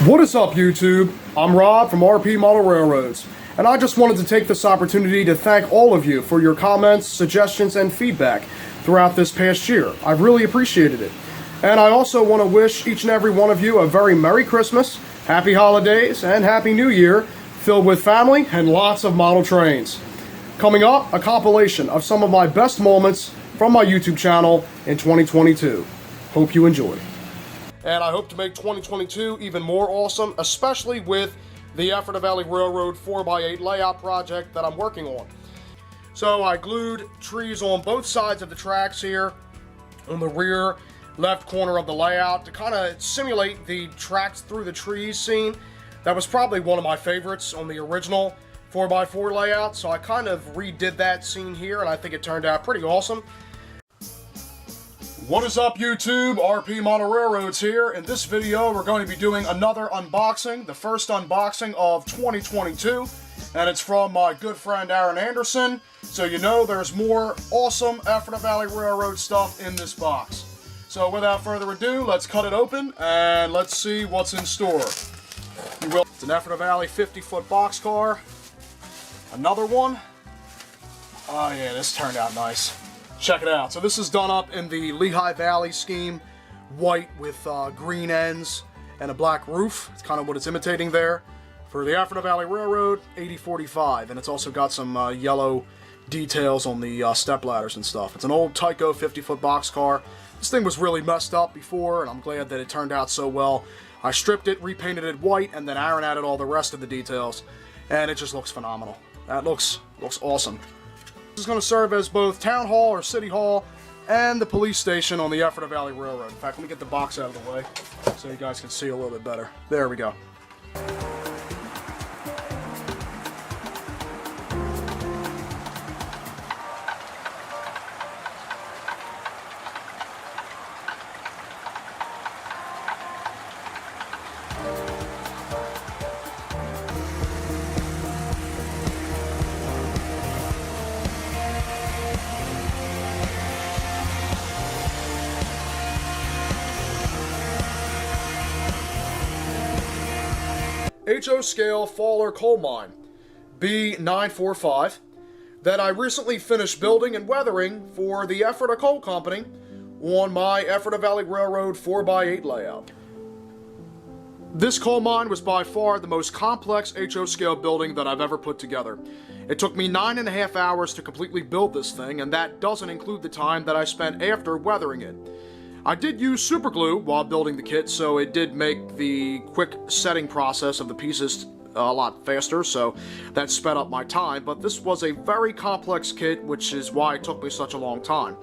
What is up, YouTube? I'm Rob from RP Model Railroads, and I just wanted to take this opportunity to thank all of you for your comments, suggestions, and feedback throughout this past year. I've really appreciated it. And I also want to wish each and every one of you a very Merry Christmas, Happy Holidays, and Happy New Year, filled with family and lots of model trains. Coming up, a compilation of some of my best moments from my YouTube channel in 2022. Hope you enjoy. And I hope to make 2022 even more awesome, especially with the Ephrata Valley Railroad 4x8 layout project that I'm working on. So I glued trees on both sides of the tracks here, on the rear left corner of the layout, to kind of simulate the tracks through the trees scene. That was probably one of my favorites on the original 4x4 layout, so I kind of redid that scene here, and I think it turned out pretty awesome. What is up, YouTube? RP Model Railroads here. In this video, we're going to be doing another unboxing, the first unboxing of 2022, and it's from my good friend Aaron Anderson, so you know there's more awesome Ephrata Valley Railroad stuff in this box. So without further ado, let's cut it open, and let's see what's in store. It's an Ephrata Valley 50-foot boxcar. Another one. Oh yeah, this turned out nice. Check it out. So this is done up in the Lehigh Valley scheme, white with green ends and a black roof. It's kind of what it's imitating there. For the Ephrata Valley Railroad, 8045, and it's also got some yellow details on the step ladders and stuff. It's an old Tyco 50-foot boxcar. This thing was really messed up before, and I'm glad that it turned out so well. I stripped it, repainted it white, and then Aaron added all the rest of the details, and it just looks phenomenal. That looks awesome. This is going to serve as both town hall or city hall and the police station on the Ephrata Valley Railroad. In fact, let me get the box out of the way so you guys can see a little bit better. There we go. HO scale Faller coal mine, B945, that I recently finished building and weathering for the Ephrata Coal Company on my Ephrata Valley Railroad 4x8 layout. This coal mine was by far the most complex HO scale building that I've ever put together. It took me 9.5 hours to completely build this thing, and that doesn't include the time that I spent after weathering it. I did use super glue while building the kit, so it did make the quick setting process of the pieces a lot faster, so that sped up my time, but this was a very complex kit, which is why it took me such a long time.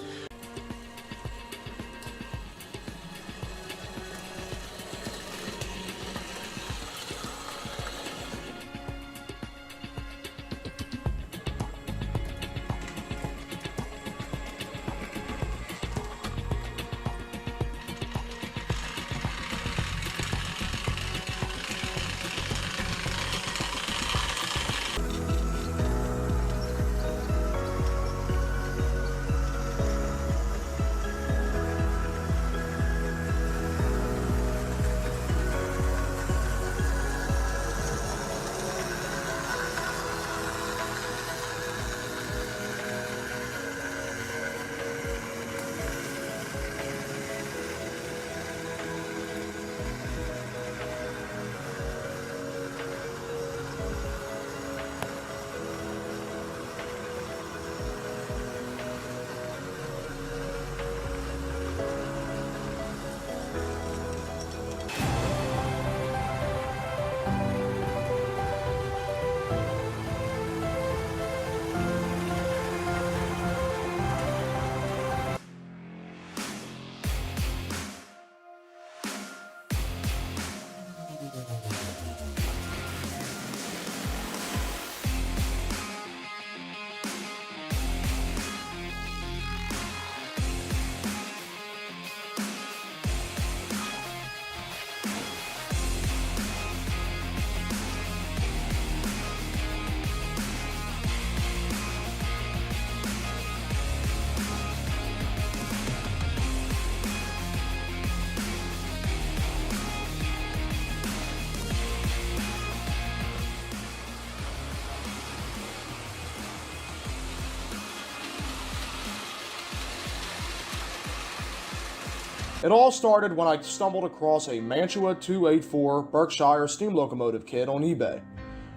It all started when I stumbled across a Mantua 284 Berkshire steam locomotive kit on eBay.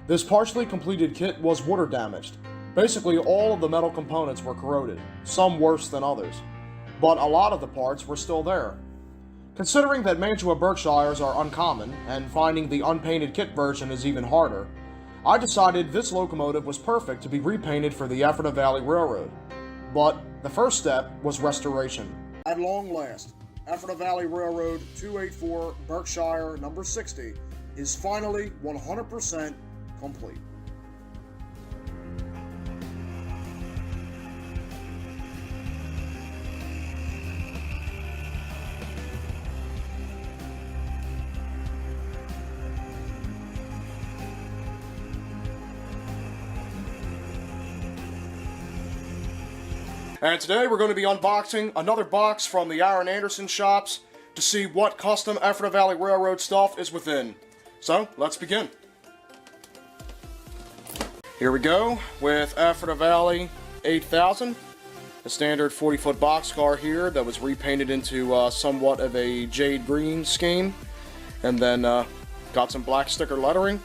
This partially completed kit was water damaged. Basically, all of the metal components were corroded, some worse than others, but a lot of the parts were still there. Considering that Mantua Berkshires are uncommon, and finding the unpainted kit version is even harder, I decided this locomotive was perfect to be repainted for the Ephrata Valley Railroad. But the first step was restoration. At long last, Ephrata Valley Railroad 284 Berkshire number 60 is finally 100% complete. And today we're going to be unboxing another box from the Aaron Anderson shops to see what custom Ephrata Valley Railroad stuff is within. So, let's begin. Here we go with Ephrata Valley 8000, a standard 40-foot boxcar here that was repainted into somewhat of a jade green scheme, and then got some black sticker lettering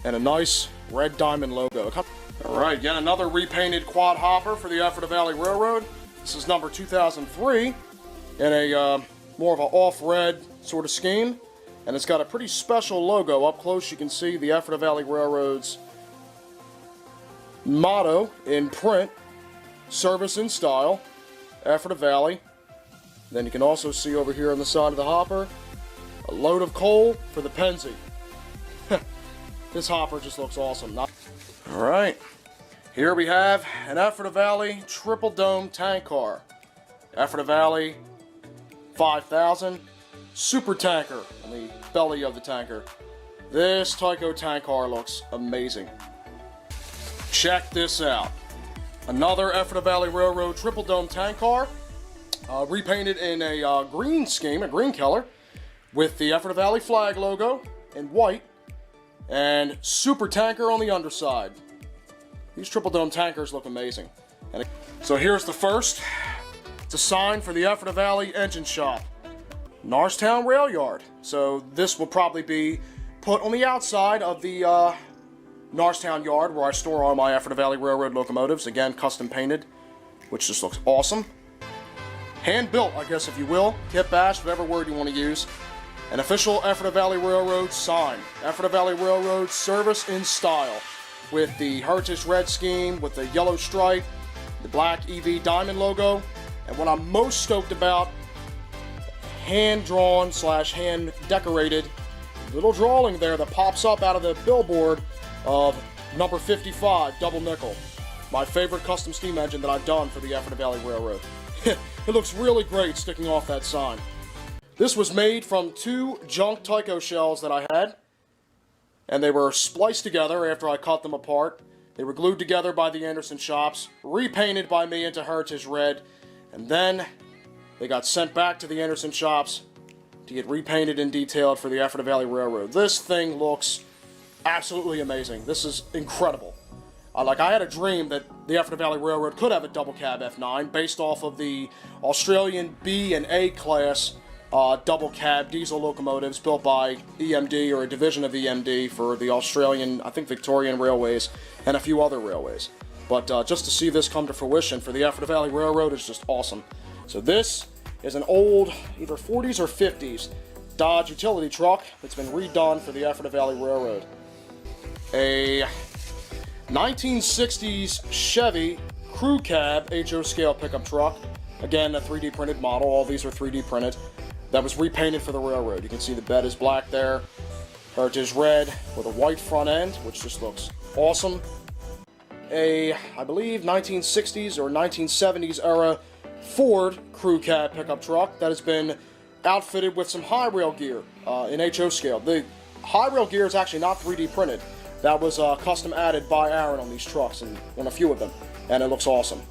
and a nice red diamond logo. Alright, yet another repainted quad hopper for the Ephrata Valley Railroad. This is number 2003 in a more of an off-red sort of scheme, and it's got a pretty special logo. Up close you can see the Ephrata Valley Railroad's motto in print, service in style, Ephrata Valley. Then you can also see over here on the side of the hopper, a load of coal for the Penzie. This hopper just looks awesome. Alright, here we have an Ephrata Valley triple dome tank car. Ephrata Valley 5000 super tanker on the belly of the tanker. This Tyco tank car looks amazing. Check this out. Another Ephrata Valley Railroad triple dome tank car, repainted in a green scheme, a green color, with the Ephrata Valley flag logo in white, and super tanker on the underside. These triple dome tankers look amazing. And so here's the first. It's a sign for the Ephrata Valley Engine Shop, Norristown Rail Yard. So this will probably be put on the outside of the Norristown Yard where I store all my Ephrata Valley Railroad locomotives. Again, custom painted, which just looks awesome. Hand built, I guess if you will. Kit bash, whatever word you want to use. An official Ephrata Valley Railroad sign. Ephrata Valley Railroad service in style, with the Heritage Red scheme, with the yellow stripe, the black EV diamond logo, and what I'm most stoked about, hand-drawn / hand-decorated little drawing there that pops up out of the billboard of number 55, double nickel. My favorite custom steam engine that I've done for the Ephrata Valley Railroad. It looks really great sticking off that sign. This was made from 2 junk Tyco shells that I had, and they were spliced together after I cut them apart. They were glued together by the Anderson shops, repainted by me into Heritage Red, and then they got sent back to the Anderson shops to get repainted and detailed for the Ephrata Valley Railroad. This thing looks absolutely amazing. This is incredible. I had a dream that the Ephrata Valley Railroad could have a double cab F9 based off of the Australian B and A class double cab diesel locomotives built by EMD, or a division of EMD, for the Australian, I think, Victorian Railways and a few other railways. But just to see this come to fruition for the Ephrata Valley Railroad is just awesome. So this is an old, either 40s or 50s Dodge utility truck that's been redone for the Ephrata Valley Railroad. A 1960s Chevy crew cab HO scale pickup truck. Again, a 3D printed model. All these are 3D printed. That was repainted for the railroad. You can see the bed is black there. Heritage Red with a white front end, which just looks awesome. A, I believe, 1960s or 1970s era Ford crew cab pickup truck that has been outfitted with some high rail gear in HO scale. The high rail gear is actually not 3D printed. That was custom added by Aaron on these trucks and on a few of them, and it looks awesome.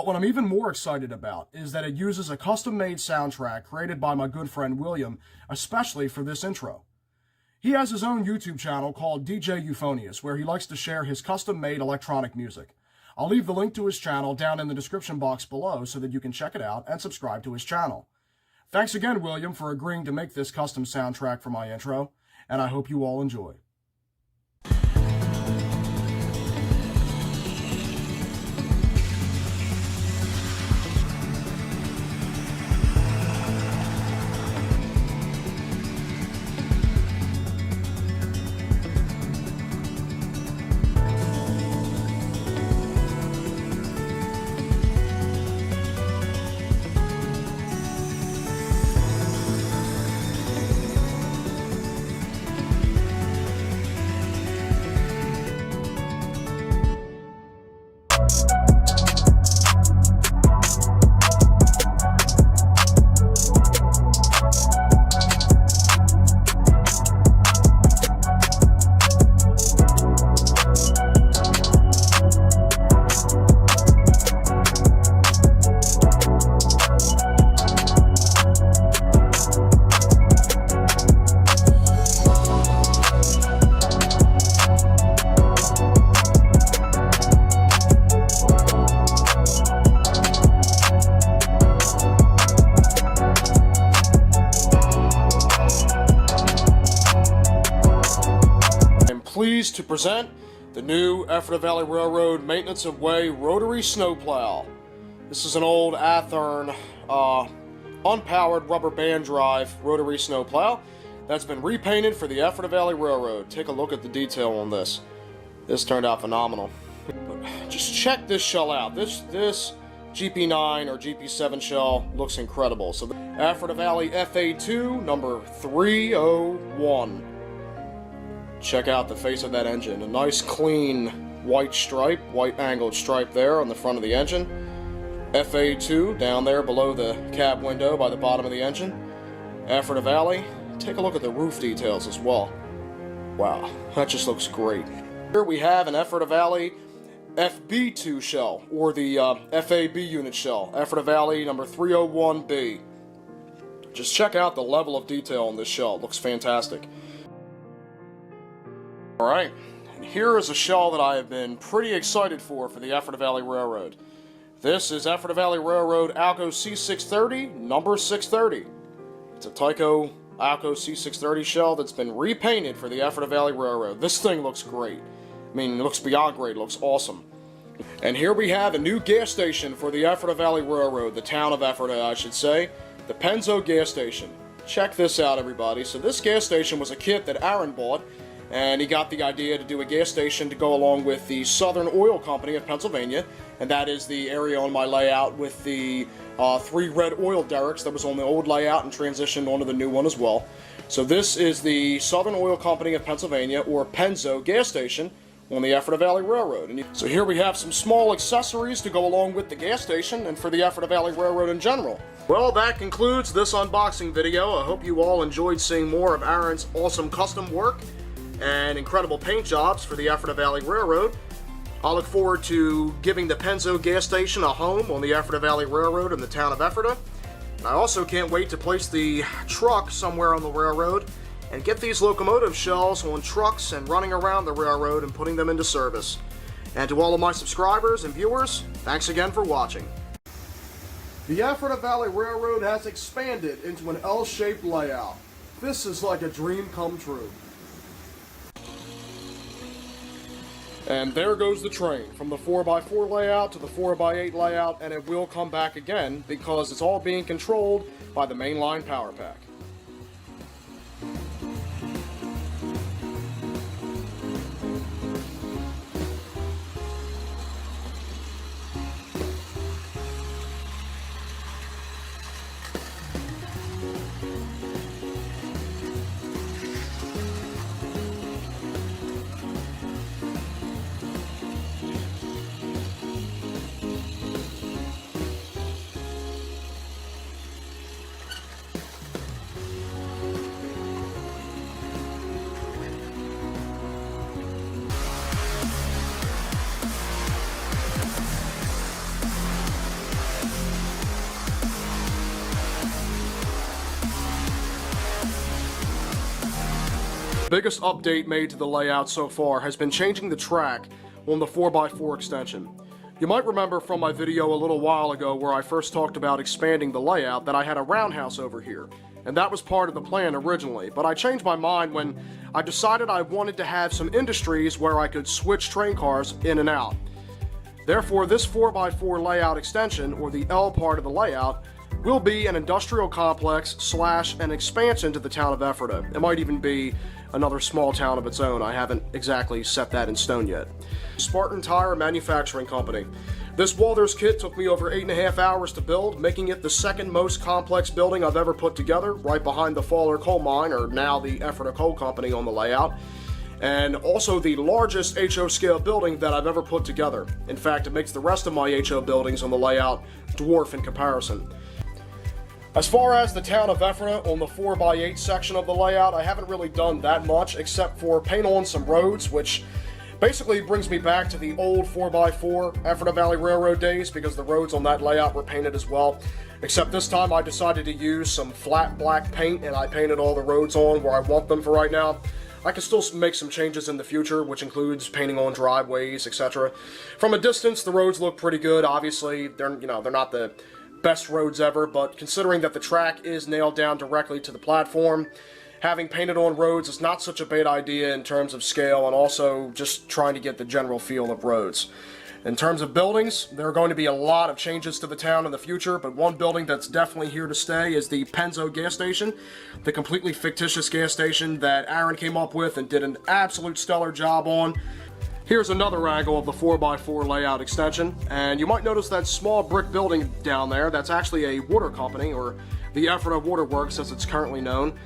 But what I'm even more excited about is that it uses a custom-made soundtrack created by my good friend William, especially for this intro. He has his own YouTube channel called DJ Euphonious, where he likes to share his custom-made electronic music. I'll leave the link to his channel down in the description box below so that you can check it out and subscribe to his channel. Thanks again, William, for agreeing to make this custom soundtrack for my intro, and I hope you all enjoy. Pleased to present the new Ephrata Valley Railroad Maintenance of Way rotary snowplow. This is an old Athearn unpowered rubber band drive rotary snowplow that's been repainted for the Ephrata Valley Railroad. Take a look at the detail on this. This turned out phenomenal. But just check this shell out. This GP9 or GP7 shell looks incredible. So the Ephrata Valley FA2 number 301. Check out the face of that engine. A nice clean white stripe, white angled stripe there on the front of the engine. FA2 down there below the cab window by the bottom of the engine. Ephrata Valley. Take a look at the roof details as well. Wow, that just looks great. Here we have an Ephrata Valley FB2 shell, or the FAB unit shell. Ephrata Valley number 301B. Just check out the level of detail on this shell. It looks fantastic. Alright, and here is a shell that I have been pretty excited for the Ephrata Valley Railroad. This is Ephrata Valley Railroad Alco C630, number 630. It's a Tyco Alco C630 shell that's been repainted for the Ephrata Valley Railroad. This thing looks great. I mean, it looks beyond great, it looks awesome. And here we have a new gas station for the Ephrata Valley Railroad, the town of Ephrata, I should say, the Penzo gas station. Check this out, everybody. So this gas station was a kit that Aaron bought, and he got the idea to do a gas station to go along with the Southern Oil Company of Pennsylvania, and that is the area on my layout with the 3 red oil derricks that was on the old layout and transitioned onto the new one as well. So this is the Southern Oil Company of Pennsylvania, or Penzo gas station, on the Ephrata Valley Railroad. And so here we have some small accessories to go along with the gas station and for the Ephrata Valley Railroad in general. Well, that concludes this unboxing video. I hope you all enjoyed seeing more of Aaron's awesome custom work and incredible paint jobs for the Ephrata Valley Railroad. I look forward to giving the Penzo gas station a home on the Ephrata Valley Railroad in the town of Ephrata. And I also can't wait to place the truck somewhere on the railroad and get these locomotive shells on trucks and running around the railroad and putting them into service. And to all of my subscribers and viewers, thanks again for watching. The Ephrata Valley Railroad has expanded into an L-shaped layout. This is like a dream come true. And there goes the train, from the 4x4 layout to the 4x8 layout, and it will come back again because it's all being controlled by the mainline power pack. Biggest update made to the layout so far has been changing the track on the 4x4 extension. You might remember from my video a little while ago where I first talked about expanding the layout that I had a roundhouse over here, and that was part of the plan originally, but I changed my mind when I decided I wanted to have some industries where I could switch train cars in and out. Therefore, this 4x4 layout extension, or the L part of the layout, will be an industrial complex / an expansion to the town of Ephrata. It might even be another small town of its own. I haven't exactly set that in stone yet. Spartan Tire Manufacturing Company. This Walters kit took me over 8.5 hours to build, making it the second most complex building I've ever put together, right behind the Fowler Coal Mine, or now the Ephrata Coal Company, on the layout, and also the largest HO scale building that I've ever put together. In fact, it makes the rest of my HO buildings on the layout dwarf in comparison. As far as the town of Ephrata on the 4x8 section of the layout, I haven't really done that much except for paint on some roads, which basically brings me back to the old 4x4 Ephrata Valley Railroad days, because the roads on that layout were painted as well. Except this time I decided to use some flat black paint, and I painted all the roads on where I want them for right now. I can still make some changes in the future, which includes painting on driveways, etc. From a distance, the roads look pretty good. Obviously, they're not the best roads ever, but considering that the track is nailed down directly to the platform, having painted on roads is not such a bad idea in terms of scale, and also just trying to get the general feel of roads. In terms of buildings, there are going to be a lot of changes to the town in the future, but one building that's definitely here to stay is the Penzo gas station, the completely fictitious gas station that Aaron came up with and did an absolute stellar job on. Here's another angle of the 4x4 layout extension, and you might notice that small brick building down there. That's actually a water company, or the Ephrata Water Works as it's currently known.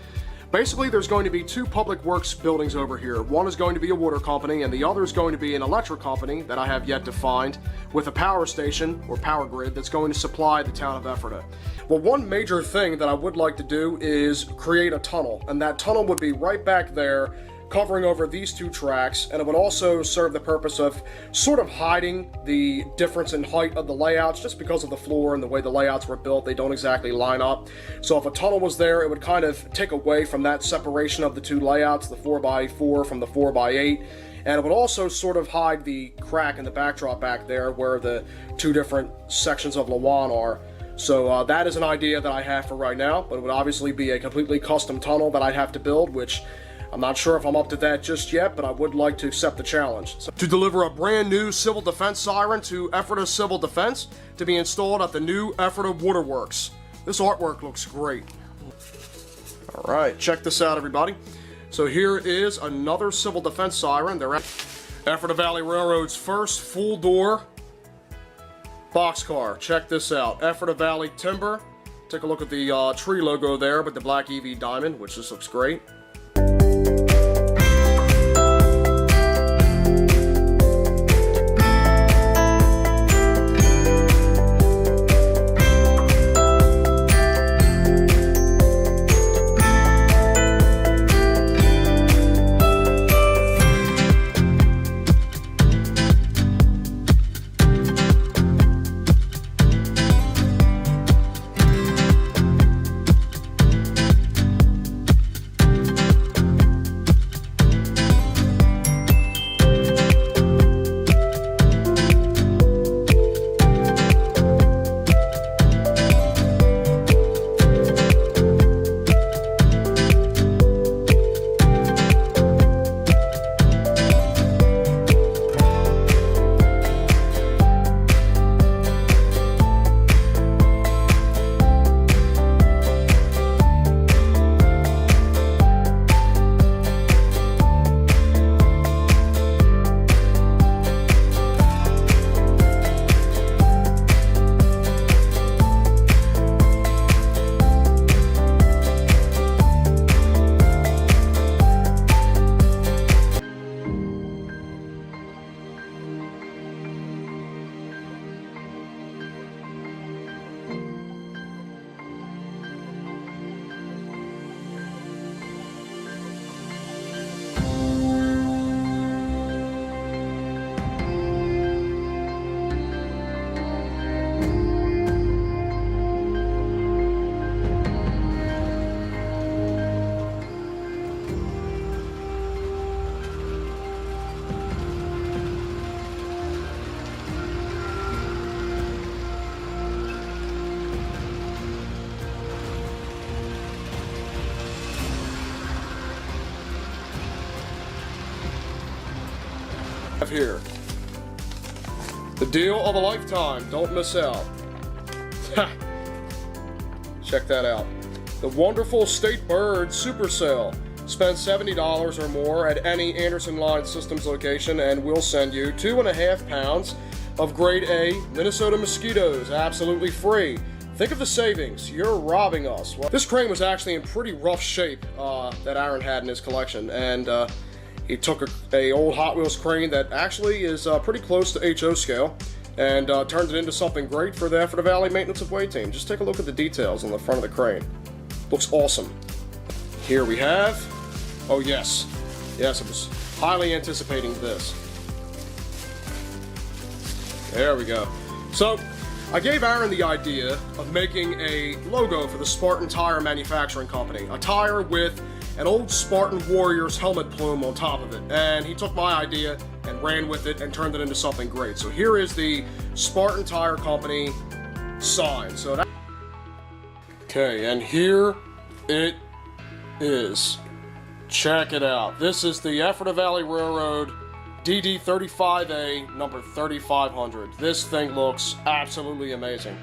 Basically, there's going to be two public works buildings over here. One is going to be a water company, and the other is going to be an electric company that I have yet to find, with a power station, or power grid, that's going to supply the town of Ephrata. Well, one major thing that I would like to do is create a tunnel, and that tunnel would be right back there, covering over these two tracks, and it would also serve the purpose of sort of hiding the difference in height of the layouts. Just because of the floor and the way the layouts were built, they don't exactly line up. So if a tunnel was there, it would kind of take away from that separation of the two layouts, the 4x4 from the 4x8, and it would also sort of hide the crack in the backdrop back there where the two different sections of Lawan are. So that is an idea that I have for right now, but it would obviously be a completely custom tunnel that I'd have to build, which I'm not sure if I'm up to that just yet, but I would like to accept the challenge. So, to deliver a brand new civil defense siren to Ephrata Civil Defense to be installed at the new Ephrata Waterworks. This artwork looks great. Alright, check this out, everybody. So here is another civil defense siren. They're at Ephrata Valley Railroad's first full-door boxcar. Check this out. Ephrata Valley Timber. Take a look at the tree logo there with the black EV diamond, which just looks great. here. The deal of a lifetime. Don't miss out. Check that out. The wonderful State Bird Super Sale. Spend $70 or more at any Anderson Line Systems location and we'll send you 2.5 pounds of grade A Minnesota mosquitoes, absolutely free. Think of the savings. You're robbing us. Well, this crane was actually in pretty rough shape that Aaron had in his collection, and he took a old Hot Wheels crane that actually is pretty close to HO scale and turned it into something great for the Effort Valley Maintenance of Way team. Just take a look at the details on the front of the crane. Looks awesome. Here we have, oh yes, I was highly anticipating this. There we go. So, I gave Aaron the idea of making a logo for the Spartan Tire Manufacturing Company. A tire with an old Spartan Warriors helmet plume on top of it. And he took my idea and ran with it and turned it into something great. So here is the Spartan Tire Company sign. So that... Okay, and here it is. Check it out. This is the Effort Valley Railroad DD35A number 3500. This thing looks absolutely amazing.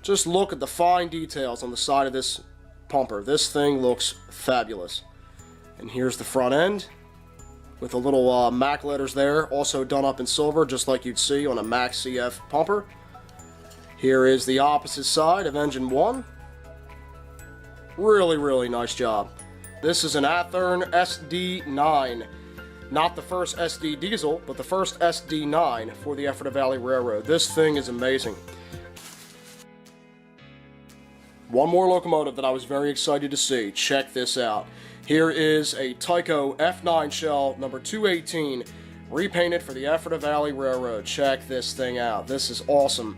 Just look at the fine details on the side of this pumper. This thing looks fabulous. And here's the front end with the little Mac letters there, also done up in silver, just like you'd see on a Mac CF pumper. Here is the opposite side of engine 1. Really, really nice job. This is an Athearn SD9. Not the first SD diesel, but the first SD9 for the Effort Valley Railroad. This thing is amazing. One more locomotive that I was very excited to see. Check this out. Here is a Tyco F9 shell number 218, repainted for the Effort Valley Railroad. Check this thing out. This is awesome.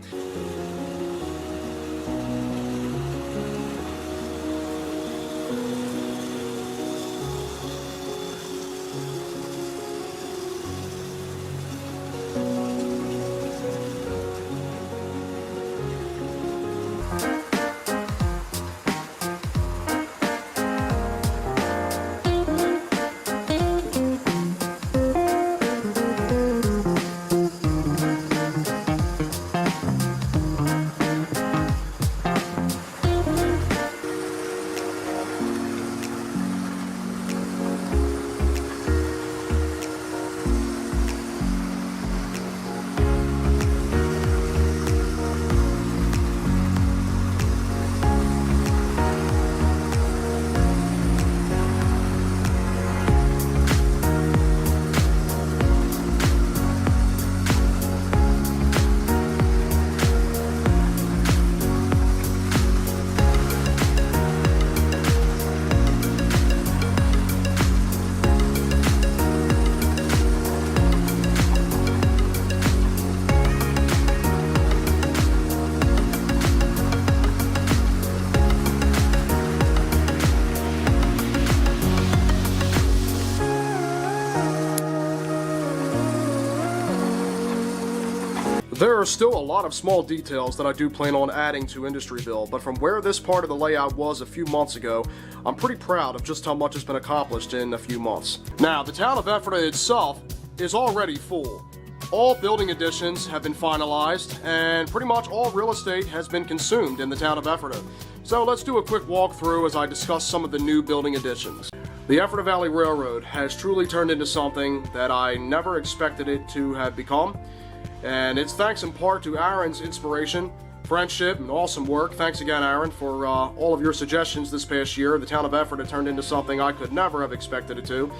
There are still a lot of small details that I do plan on adding to Industry Build, but from where this part of the layout was a few months ago, I'm pretty proud of just how much has been accomplished in a few months. Now, the town of Ephrata itself is already full. All building additions have been finalized, and pretty much all real estate has been consumed in the town of Ephrata. So let's do a quick walkthrough as I discuss some of the new building additions. The Effort Valley Railroad has truly turned into something that I never expected it to have become. And it's thanks in part to Aaron's inspiration friendship and awesome work. Thanks again, Aaron, for all of your suggestions this past year. The Town of Effort had turned into something I could never have expected it to.